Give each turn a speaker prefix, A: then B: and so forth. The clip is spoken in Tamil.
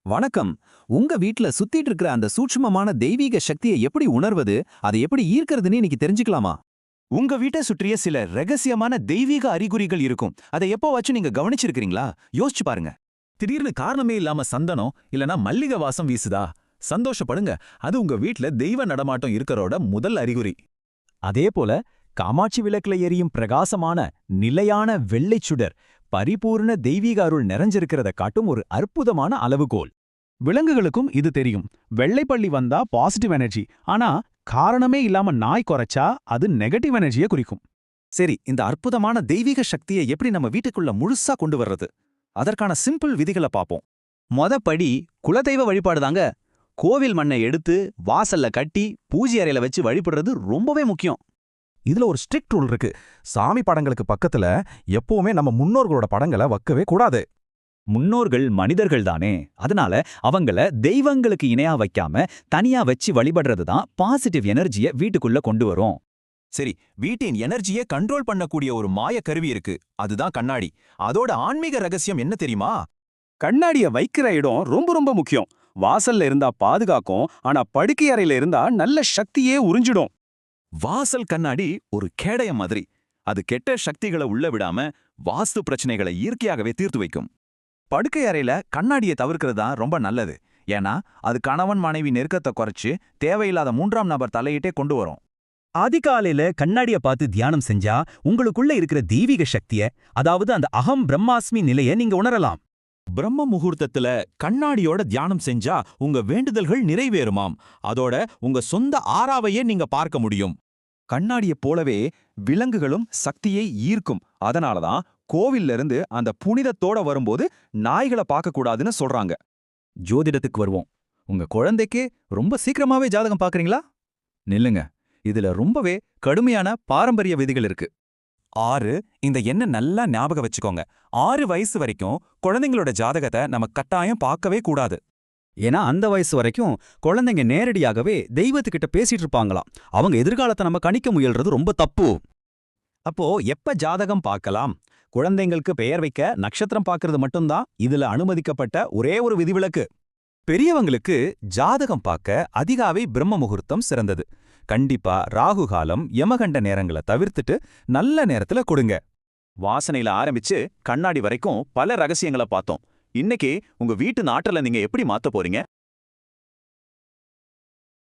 A: வணக்கம். உங்க வீட்ல சுத்திட்டு இருக்கிற அந்த சூட்சுமமான தெய்வீக சக்தியை எப்படி உணர்வது, அதை எப்படி ஈர்க்கிறதுன்னு இன்னைக்கு தெரிஞ்சுக்கலாமா?
B: உங்க வீட்டை சுற்றிய சில ரகசியமான தெய்வீக அறிகுறிகள் இருக்கும். அதை எப்போவாச்சும் நீங்க கவனிச்சிருக்கீங்களா? யோசிச்சு பாருங்க.
C: திடீர்னு காரணமே இல்லாம சந்தனம் இல்லனா மல்லிகை வாசம் வீசுதா? சந்தோஷப்படுங்க. அது உங்க வீட்ல தெய்வ நடமாட்டம் இருக்கறோட முதல் அறிகுறி.
D: அதே போல காமாட்சி விளக்குல எரியும் பிரகாசமான நிலையான வெள்ளைச் சுடர் பரிபூர்ண தெய்வீக அருள் நிறைஞ்சிருக்கிறத காட்டும் ஒரு அற்புதமான அளவுகோல்.
E: விலங்குகளுக்கும் இது தெரியும். வெள்ளைப்பள்ளி வந்தா பாசிட்டிவ் எனர்ஜி, ஆனா காரணமே இல்லாம நாய் குறைச்சா அது நெகட்டிவ் எனர்ஜியை குறிக்கும்.
B: சரி, இந்த அற்புதமான தெய்வீக சக்தியை எப்படி நம்ம வீட்டுக்குள்ள முழுசா கொண்டு வர்றது? அதற்கான சிம்பிள் விதிகளை பார்ப்போம்.
F: படி குலதெய்வ வழிபாடுதாங்க. கோவில் மண்ணை எடுத்து வாசல்ல கட்டி பூஜை அறையில வச்சு வழிபடுறது ரொம்பவே முக்கியம்.
G: இதுல ஒரு ஸ்ட்ரிக்ட் ரூல் இருக்கு. சாமி படங்களுக்கு பக்கத்துல எப்பவுமே நம்ம முன்னோர்களோட படங்களை வைக்கவே கூடாது.
D: முன்னோர்கள் மனிதர்கள் தானே, அதனால அவங்கள தெய்வங்களுக்கு இணையா வைக்காம தனியா வச்சு வழிபடுறது தான் பாசிட்டிவ் எனர்ஜியை வீட்டுக்குள்ள கொண்டு வரும்.
B: சரி, வீட்டின் எனர்ஜியை கண்ட்ரோல் பண்ணக்கூடிய ஒரு மாய கருவி இருக்கு. அதுதான் கண்ணாடி. அதோட ஆன்மீக ரகசியம் என்ன தெரியுமா?
E: கண்ணாடிய வைக்கிற இடம் ரொம்ப ரொம்ப முக்கியம். வாசல்ல இருந்தா பாதுகாக்கும், ஆனா படுக்கை அறையில இருந்தா நல்ல சக்தியே உறிஞ்சிடும்.
B: வாசல் கண்ணாடி ஒரு கேடயம் மாதிரி. அது கெட்ட சக்திகளை உள்ள விடாம வாஸ்து பிரச்சனைகளை இயற்கையாகவே தீர்த்து வைக்கும். படுக்கை அறையில கண்ணாடியை தவிர்க்கிறது தான் ரொம்ப நல்லது. ஏன்னா அது கணவன் மனைவி நெருக்கத்தை குறைச்சு தேவையில்லாத மூன்றாம் நபர் தலையிட்டே கொண்டு வரும்.
D: அதிகாலையில கண்ணாடிய பார்த்து தியானம் செஞ்சா உங்களுக்குள்ள இருக்கிற தெய்வீக சக்திய, அதாவது அந்த அகம் பிரம்மாஸ்மி நிலைய நீங்க உணரலாம்.
B: பிரம்ம முகூர்த்தத்துல கண்ணாடியோட தியானம் செஞ்சா உங்க வேண்டுதல்கள் நிறைவேறுமாம். அதோட உங்க சொந்த ஆறாவையே நீங்க பார்க்க முடியும். கண்ணாடியை போலவே விலங்குகளும் சக்தியை ஈர்க்கும். அதனாலதான் கோவில்ல இருந்து அந்த புனிதத்தோட வரும்போது நாய்களை பார்க்க கூடாதுன்னு சொல்றாங்க.
D: ஜோதிடத்துக்கு வருவோம். உங்க குழந்தைக்கு ரொம்ப சீக்கிரமாவே ஜாதகம் பார்க்கறீங்களா?
B: நில்லுங்க, இதுல ரொம்பவே கடுமையான பாரம்பரிய விதிகள் இருக்கு. 6 இந்த எண்ணை நல்லா ஞாபகம் வச்சுக்கோங்க. 6 வயசு வரைக்கும் குழந்தைங்களோட ஜாதகத்தை நம்ம கட்டாயம் பார்க்கவே கூடாது.
D: ஏன்னா அந்த வயசு வரைக்கும் குழந்தைங்க நேரடியாகவே தெய்வத்துக்கிட்ட பேசிட்டு இருப்பாங்களாம். அவங்க எதிர்காலத்தை நம்ம கணிக்க முயல்றது ரொம்ப தப்பு.
A: அப்போ எப்ப ஜாதகம் பார்க்கலாம்? குழந்தைங்களுக்கு பெயர் வைக்க நட்சத்திரம் பார்க்கறது மட்டும்தான் இதுல அனுமதிக்கப்பட்ட ஒரே ஒரு விதிவிலக்கு.
B: பெரியவங்களுக்கு ஜாதகம் பார்க்க அதிகாலை பிரம்ம முகூர்த்தம் சிறந்தது. கண்டிப்பா ராகு காலம் யமகண்ட நேரங்களை தவிர்த்துட்டு நல்ல நேரத்துல கொடுங்க. வாசனையில ஆரம்பிச்சு கண்ணாடி வரைக்கும் பல ரகசியங்களை பார்த்தோம். இன்னைக்கு உங்க வீட்டு நாட்டல நீங்க எப்படி மாத்த போறீங்க?